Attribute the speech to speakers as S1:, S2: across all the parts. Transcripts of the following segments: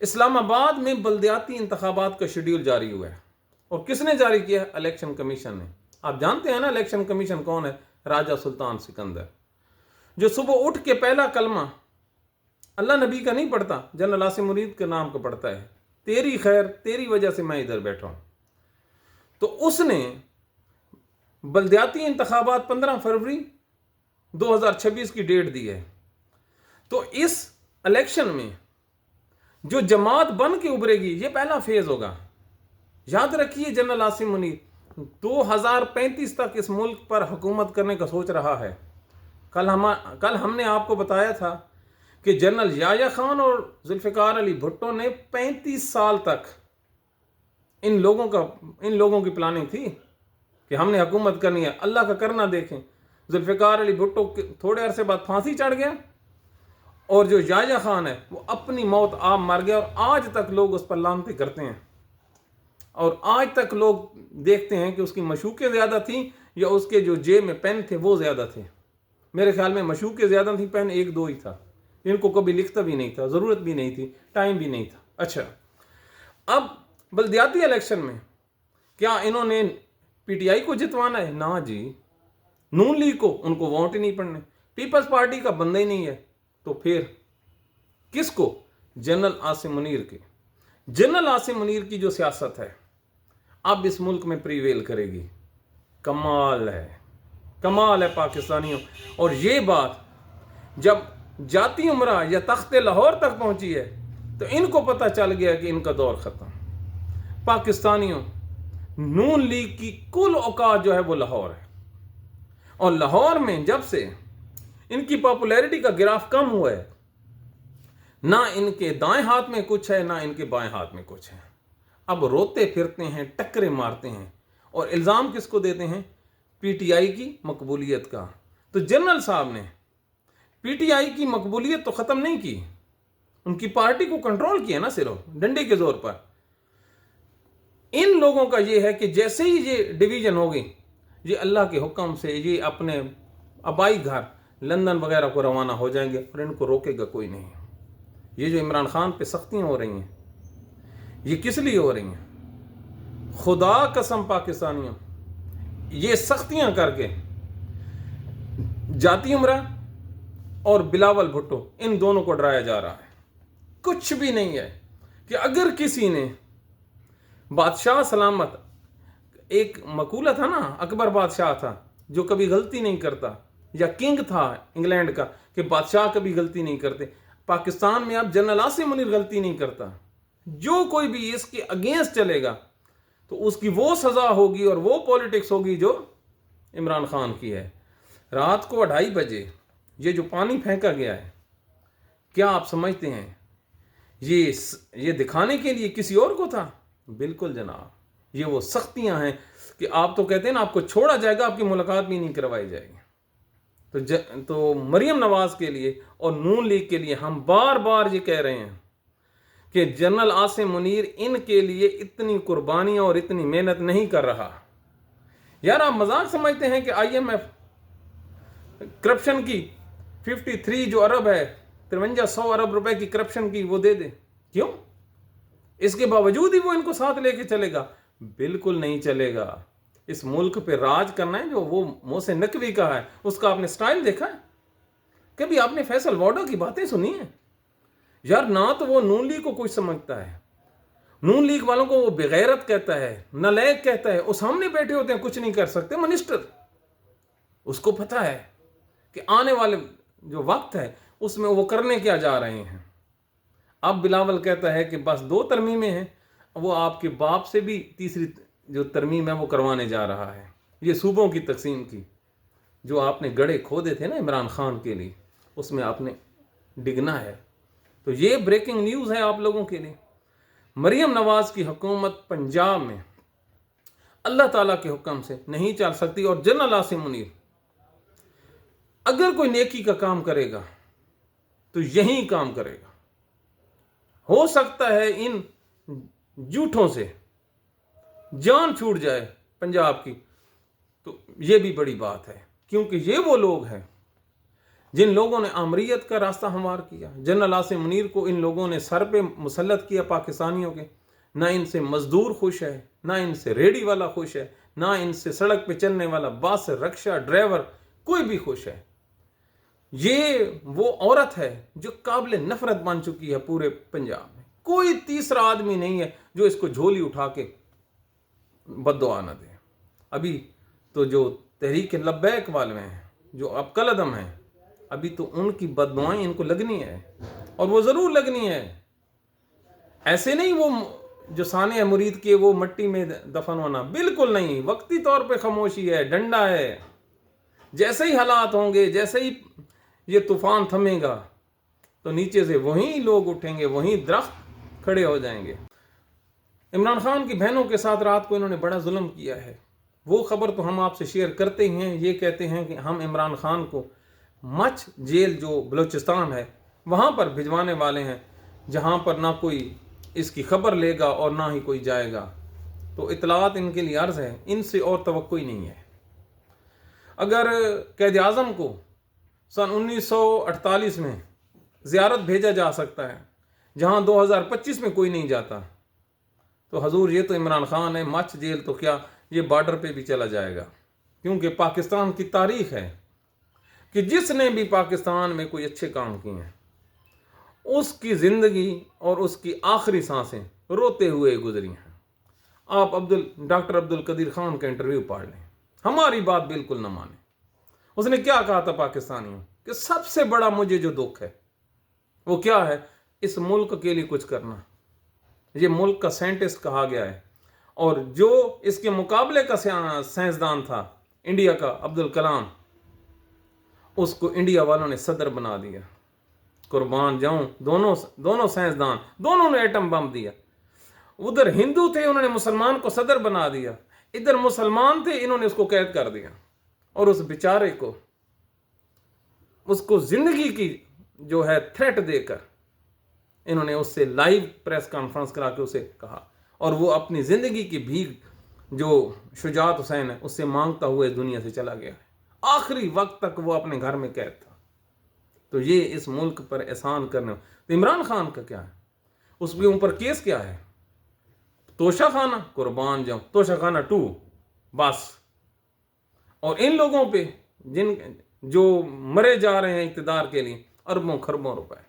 S1: اسلام آباد میں بلدیاتی انتخابات کا شیڈیول جاری ہوا ہے، اور کس نے جاری کیا ہے؟ الیکشن کمیشن نے۔ آپ جانتے ہیں نا الیکشن کمیشن کون ہے؟ راجہ سلطان سکندر، جو صبح اٹھ کے پہلا کلمہ اللہ نبی کا نہیں پڑھتا، جنرل عاصم منیر کے نام کا پڑھتا ہے، تیری خیر، تیری وجہ سے میں ادھر بیٹھا ہوں۔ تو اس نے بلدیاتی انتخابات 15 فروری 2026 کی ڈیٹ دی ہے۔ تو اس الیکشن میں جو جماعت بن کے ابھرے گی، یہ پہلا فیز ہوگا۔ یاد رکھیے جنرل عاصم منیر 2035 تک اس ملک پر حکومت کرنے کا سوچ رہا ہے۔ کل ہم نے آپ کو بتایا تھا کہ جنرل یحییٰ خان اور ذوالفقار علی بھٹو نے 35 سال تک ان لوگوں کی پلاننگ تھی کہ ہم نے حکومت کرنی ہے۔ اللہ کا کرنا دیکھیں، ذوالفقار علی بھٹو تھوڑے عرصے بعد پھانسی چڑھ گیا، اور جو یحییٰ خان ہے وہ اپنی موت آپ مر گیا، اور آج تک لوگ اس پر لعنتیں کرتے ہیں، اور آج تک لوگ دیکھتے ہیں کہ اس کی مشوقیں زیادہ تھیں یا اس کے جو جیب میں پین تھے وہ زیادہ تھے۔ میرے خیال میں مشوقیں زیادہ تھیں، پین 1-2 ہی تھا، ان کو کبھی لکھتا بھی نہیں تھا، ضرورت بھی نہیں تھی، ٹائم بھی نہیں تھا۔ اچھا، اب بلدیاتی الیکشن میں کیا انہوں نے پی ٹی آئی کو جتوانا ہے؟ نہ جی، نون لیگ کو ان کو ووٹ ہی نہیں پڑنے، پیپلز پارٹی کا بندہ ہی نہیں ہے، تو پھر کس کو؟ جنرل عاصم منیر کے۔ جنرل عاصم منیر کی جو سیاست ہے اب اس ملک میں پریویل کرے گی۔ کمال ہے پاکستانیوں۔ اور یہ بات جب جاتی عمرہ یا تخت لاہور تک پہنچی ہے تو ان کو پتہ چل گیا کہ ان کا دور ختم۔ پاکستانیوں، نون لیگ کی کل اوقات جو ہے وہ لاہور ہے، اور لاہور میں جب سے ان کی پاپولیرٹی کا گراف کم ہوا ہے، نہ ان کے دائیں ہاتھ میں کچھ ہے، نہ ان کے بائیں ہاتھ میں کچھ ہے۔ اب روتے پھرتے ہیں، ٹکرے مارتے ہیں، اور الزام کس کو دیتے ہیں؟ پی ٹی آئی کی مقبولیت کا۔ تو جنرل صاحب نے پی ٹی آئی کی مقبولیت تو ختم نہیں کی، ان کی پارٹی کو کنٹرول کیا نا، صرف ڈنڈے کے زور پر۔ ان لوگوں کا یہ ہے کہ جیسے ہی یہ ڈویژن ہوگی، یہ اللہ کے حکم سے یہ اپنے آبائی گھر لندن وغیرہ کو روانہ ہو جائیں گے، اور ان کو روکے گا کوئی نہیں۔ یہ جو عمران خان پہ سختیاں ہو رہی ہیں، یہ کس لیے ہو رہی ہیں؟ خدا قسم پاکستانیوں، یہ سختیاں کر کے جاتی عمرہ اور بلاول بھٹو ان دونوں کو ڈرایا جا رہا ہے۔ کچھ بھی نہیں ہے کہ اگر کسی نے بادشاہ سلامت، ایک مقولہ تھا نا، اکبر بادشاہ تھا جو کبھی غلطی نہیں کرتا، یا کنگ تھا انگلینڈ کا کہ بادشاہ کبھی غلطی نہیں کرتے۔ پاکستان میں اب جنرل عاصم منیر غلطی نہیں کرتا، جو کوئی بھی اس کے اگینسٹ چلے گا تو اس کی وہ سزا ہوگی اور وہ پولیٹکس ہوگی جو عمران خان کی ہے۔ رات کو 2:30 بجے یہ جو پانی پھینکا گیا ہے، کیا آپ سمجھتے ہیں یہ دکھانے کے لیے کسی اور کو تھا؟ بالکل جناب، یہ وہ سختیاں ہیں کہ آپ تو کہتے ہیں نا آپ کو چھوڑا جائے گا، آپ کی ملاقات بھی نہیں کروائی جائے گی۔ تو مریم نواز کے لیے اور نون لیگ کے لیے ہم بار بار یہ کہہ رہے ہیں کہ جنرل عاصم منیر ان کے لیے اتنی قربانیاں اور اتنی محنت نہیں کر رہا۔ یار آپ مذاق سمجھتے ہیں کہ آئی ایم ایف کرپشن کی 53 جو ارب ہے، 5300 ارب روپے کی کرپشن کی وہ دے دے؟ کیوں؟ اس کے باوجود ہی وہ ان کو ساتھ لے کے چلے گا؟ بالکل نہیں چلے گا۔ اس ملک پہ راج کرنا ہے جو وہ محسن نقوی کا ہے، اس کا آپ نے سٹائل دیکھا ہے؟ کبھی آپ نے فیصل واڈا کی باتیں سنی ہیں؟ یار نہ تو وہ نون لیگ کو کچھ سمجھتا ہے، نون لیگ والوں کو وہ بغیرت کہتا ہے، نالیک کہتا ہے، وہ سامنے بیٹھے ہوتے ہیں کچھ نہیں کر سکتے منسٹر۔ اس کو پتہ ہے کہ آنے والے جو وقت ہے اس میں وہ کرنے کیا جا رہے ہیں۔ اب بلاول کہتا ہے کہ بس 2 ترمیمیں ہیں، وہ آپ کے باپ سے بھی تیسری جو ترمیم ہے وہ کروانے جا رہا ہے۔ یہ صوبوں کی تقسیم کی جو آپ نے گڑھے کھودے تھے نا عمران خان کے لیے، اس میں آپ نے ڈگنا ہے۔ تو یہ بریکنگ نیوز ہے آپ لوگوں کے لیے۔ مریم نواز کی حکومت پنجاب میں اللہ تعالیٰ کے حکم سے نہیں چل سکتی، اور جنرل عاصم منیر اگر کوئی نیکی کا کام کرے گا تو یہی کام کرے گا۔ ہو سکتا ہے ان جھوٹوں سے جان چھوٹ جائے پنجاب کی، تو یہ بھی بڑی بات ہے، کیونکہ یہ وہ لوگ ہیں جن لوگوں نے آمریت کا راستہ ہموار کیا، جنرل عاصم منیر کو ان لوگوں نے سر پہ مسلط کیا پاکستانیوں کے، نہ ان سے مزدور خوش ہے، نہ ان سے ریڑھی والا خوش ہے، نہ ان سے سڑک پہ چلنے والا بس رکشہ ڈرائیور کوئی بھی خوش ہے۔ یہ وہ عورت ہے جو قابل نفرت بن چکی ہے پورے پنجاب میں۔ کوئی تیسرا آدمی نہیں ہے جو اس کو جھولی اٹھا کے بد دعا نہ دے۔ ابھی تو جو تحریک لبیک والے ہیں، جو اب کالعدم ہیں، ابھی تو ان کی بد دعائیں ان کو لگنی ہے، اور وہ ضرور لگنی ہے۔ ایسے نہیں وہ جو سانے مرید کے وہ مٹی میں دفن ہونا، بالکل نہیں، وقتی طور پہ خاموشی ہے، ڈنڈا ہے۔ جیسے ہی حالات ہوں گے، جیسے ہی یہ طوفان تھمے گا تو نیچے سے وہیں لوگ اٹھیں گے، وہیں درخت کھڑے ہو جائیں گے۔ عمران خان کی بہنوں کے ساتھ رات کو انہوں نے بڑا ظلم کیا ہے۔ وہ خبر تو ہم آپ سے شیئر کرتے ہیں، یہ کہتے ہیں کہ ہم عمران خان کو مچھ جیل جو بلوچستان ہے وہاں پر بھجوانے والے ہیں، جہاں پر نہ کوئی اس کی خبر لے گا اور نہ ہی کوئی جائے گا۔ تو اطلاعات ان کے لیے عرض ہے، ان سے اور توقع ہی نہیں ہے۔ اگر قائد اعظم کو سن 1948 میں زیارت بھیجا جا سکتا ہے جہاں 2025 میں کوئی نہیں جاتا، تو حضور یہ تو عمران خان ہے، مچھ جیل تو کیا، یہ بارڈر پہ بھی چلا جائے گا۔ کیونکہ پاکستان کی تاریخ ہے کہ جس نے بھی پاکستان میں کوئی اچھے کام کیے ہیں اس کی زندگی اور اس کی آخری سانسیں روتے ہوئے گزری ہیں۔ آپ ڈاکٹر عبدالقدیر خان کا انٹرویو پڑھ لیں، ہماری بات بالکل نہ مانیں۔ اس نے کیا کہا تھا پاکستانیوں کہ سب سے بڑا مجھے جو دکھ ہے وہ کیا ہے، اس ملک کے لیے کچھ کرنا۔ یہ ملک کا سائنٹسٹ کہا گیا ہے، اور جو اس کے مقابلے کا سائنسدان تھا انڈیا کا عبدالکلام، اس کو انڈیا والوں نے صدر بنا دیا۔ قربان جاؤں، دونوں سائنسدان، دونوں نے ایٹم بم دیا۔ ادھر ہندو تھے، انہوں نے مسلمان کو صدر بنا دیا، ادھر مسلمان تھے، انہوں نے اس کو قید کر دیا، اور اس بیچارے کو اس کو زندگی کی جو ہے تھریٹ دے کر انہوں نے اس سے لائیو پریس کانفرنس کرا کے اسے کہا، اور وہ اپنی زندگی کی بھیک جو شجاعت حسین ہے اس سے مانگتا ہوئے دنیا سے چلا گیا ہے۔ آخری وقت تک وہ اپنے گھر میں قید تھا۔ تو یہ اس ملک پر احسان کرنے، تو عمران خان کا کیا ہے، اس کے اوپر کیس کیا ہے، توشہ خانہ، قربان جاؤں، توشہ خانہ 2 بس۔ اور ان لوگوں پہ جو مرے جا رہے ہیں اقتدار کے لیے اربوں خربوں روپے۔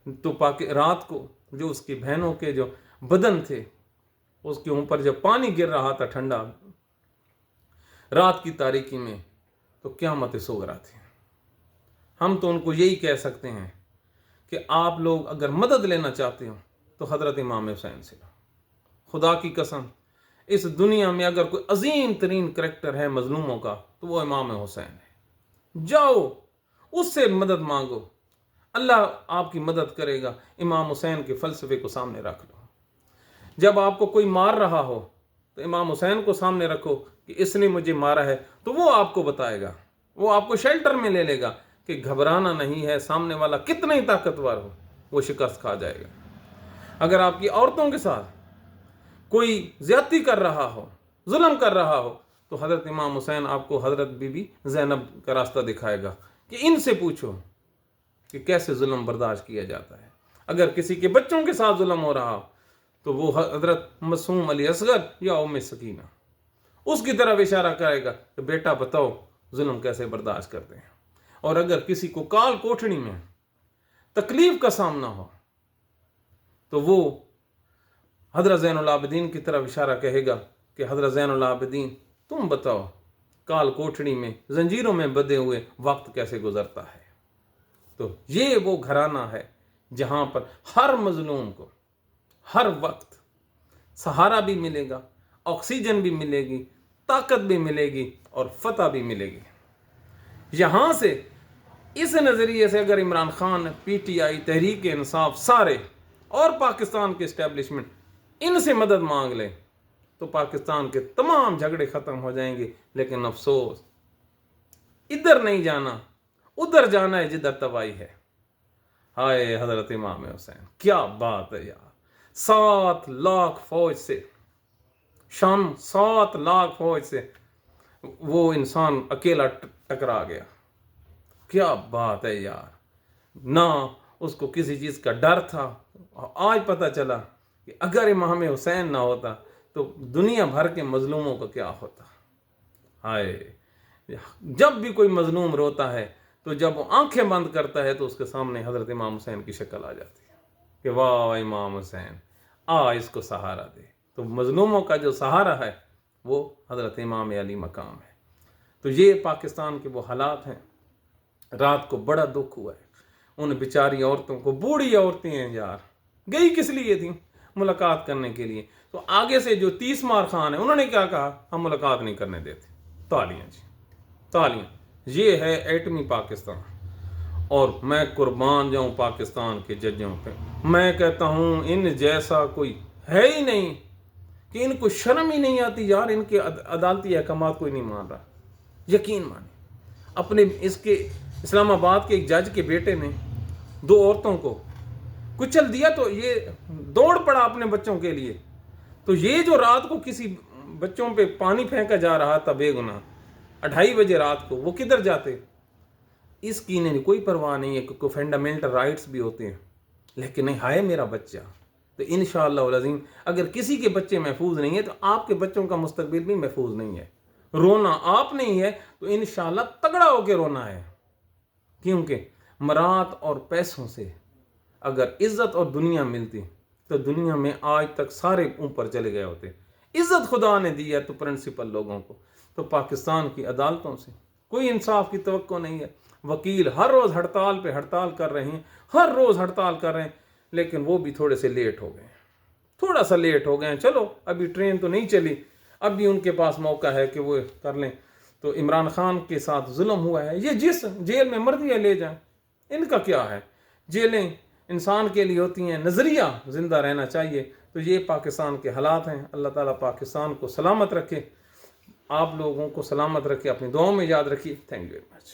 S1: تو رات کو جو اس کی بہنوں کے جو بدن تھے اس کے اوپر جب پانی گر رہا تھا ٹھنڈا رات کی تاریکی میں، تو قیامت صغریٰ تھی۔ ہم تو ان کو یہی کہہ سکتے ہیں کہ آپ لوگ اگر مدد لینا چاہتے ہو تو حضرت امام حسین سے، خدا کی قسم اس دنیا میں اگر کوئی عظیم ترین کریکٹر ہے مظلوموں کا تو وہ امام حسین ہے۔ جاؤ اس سے مدد مانگو، اللہ آپ کی مدد کرے گا۔ امام حسین کے فلسفے کو سامنے رکھ لو۔ جب آپ کو کوئی مار رہا ہو تو امام حسین کو سامنے رکھو کہ اس نے مجھے مارا ہے، تو وہ آپ کو بتائے گا، وہ آپ کو شیلٹر میں لے لے گا کہ گھبرانا نہیں ہے، سامنے والا کتنا ہی طاقتور ہو وہ شکست کھا جائے گا۔ اگر آپ کی عورتوں کے ساتھ کوئی زیادتی کر رہا ہو، ظلم کر رہا ہو، تو حضرت امام حسین آپ کو حضرت بی بی زینب کا راستہ دکھائے گا کہ ان سے پوچھو کہ کیسے ظلم برداشت کیا جاتا ہے۔ اگر کسی کے بچوں کے ساتھ ظلم ہو رہا ہو تو وہ حضرت معصوم علی اصغر یا ام سکینہ اس کی طرف اشارہ کرے گا کہ بیٹا بتاؤ ظلم کیسے برداشت کرتے ہیں۔ اور اگر کسی کو کال کوٹھڑی میں تکلیف کا سامنا ہو تو وہ حضرت زین العابدین کی طرف اشارہ کہے گا کہ حضرت زین العابدین تم بتاؤ کال کوٹھڑی میں زنجیروں میں بندھے ہوئے وقت کیسے گزرتا ہے۔ تو یہ وہ گھرانہ ہے جہاں پر ہر مظلوم کو ہر وقت سہارا بھی ملے گا، آکسیجن بھی ملے گی، طاقت بھی ملے گی اور فتح بھی ملے گی۔ یہاں سے اس نظریے سے اگر Imran Khan, P T I, Tehreek Insaf سارے اور پاکستان کے اسٹیبلشمنٹ ان سے مدد مانگ لیں تو پاکستان کے تمام جھگڑے ختم ہو جائیں گے۔ لیکن افسوس ادھر نہیں جانا، ادھر جانا ہے جدھر تباہی ہے۔ ہائے حضرت امام حسین، کیا بات ہے یار! 7 لاکھ فوج سے 7 لاکھ فوج سے وہ انسان اکیلا ٹکرا گیا۔ کیا بات ہے یار، نہ اس کو کسی چیز کا ڈر تھا. آج پتہ چلا کہ اگر امام حسین نہ ہوتا تو دنیا بھر کے مظلوموں کا کیا ہوتا. ہائے، جب بھی کوئی مظلوم روتا ہے تو جب وہ آنکھیں بند کرتا ہے تو اس کے سامنے حضرت امام حسین کی شکل آ جاتی ہے کہ واہ امام حسین، اس کو سہارا دے. تو مظلوموں کا جو سہارا ہے وہ حضرت امام علی مقام ہے. تو یہ پاکستان کے وہ حالات ہیں. رات کو بڑا دکھ ہوا ہے ان بیچاری عورتوں کو. بوڑھی عورتیں ہیں یار، گئی کس لیے تھیں؟ ملاقات کرنے کے لیے. تو آگے سے جو 30 مار خان ہیں انہوں نے کیا کہا؟ ہم ملاقات نہیں کرنے دیتے. تالیاں جی، تالیاں. یہ ہے ایٹمی پاکستان. اور میں قربان جاؤں پاکستان کے ججوں پہ. میں کہتا ہوں ان جیسا کوئی ہے ہی نہیں کہ ان کو شرم ہی نہیں آتی یار. ان کے عدالتی احکامات کوئی نہیں مان رہا. یقین مانیں، اپنے اس کے اسلام آباد کے ایک جج کے بیٹے نے 2 عورتوں کو کچل دیا تو یہ دوڑ پڑا اپنے بچوں کے لیے. تو یہ جو رات کو کسی بچوں پہ پانی پھینکا جا رہا تھا بے گناہ 2:30 بجے رات کو، وہ کدھر جاتے؟ اس کی انہیں کوئی پرواہ نہیں ہے کہ فنڈامنٹل رائٹس بھی ہوتے ہیں. لیکن نہیں، ہائے میرا بچہ. تو انشاءاللہ العظیم اگر کسی کے بچے محفوظ نہیں ہیں تو آپ کے بچوں کا مستقبل بھی محفوظ نہیں ہے. رونا آپ نہیں ہے تو انشاءاللہ تگڑا ہو کے رونا ہے. کیونکہ مرات اور پیسوں سے اگر عزت اور دنیا ملتی تو دنیا میں آج تک سارے اوپر چلے گئے ہوتے. عزت خدا نے دی ہے تو پرنسپل لوگوں کو. تو پاکستان کی عدالتوں سے کوئی انصاف کی توقع نہیں ہے. وکیل ہر روز ہڑتال پہ ہڑتال کر رہے ہیں، ہر روز ہڑتال کر رہے ہیں، لیکن وہ بھی تھوڑے سے لیٹ ہو گئے ہیں. تھوڑا سا لیٹ ہو گئے ہیں. چلو ابھی ٹرین تو نہیں چلی، اب بھی ان کے پاس موقع ہے کہ وہ کر لیں. تو عمران خان کے ساتھ ظلم ہوا ہے، یہ جس جیل میں مرضی ہے لے جائیں. ان کا کیا ہے؟ جیلیں انسان کے لیے ہوتی ہیں، نظریہ زندہ رہنا چاہیے. تو یہ پاکستان کے حالات ہیں. اللہ تعالیٰ پاکستان کو سلامت رکھے، آپ لوگوں کو سلامت رکھے، اپنی دعاؤں میں یاد رکھیے. Thank you very much.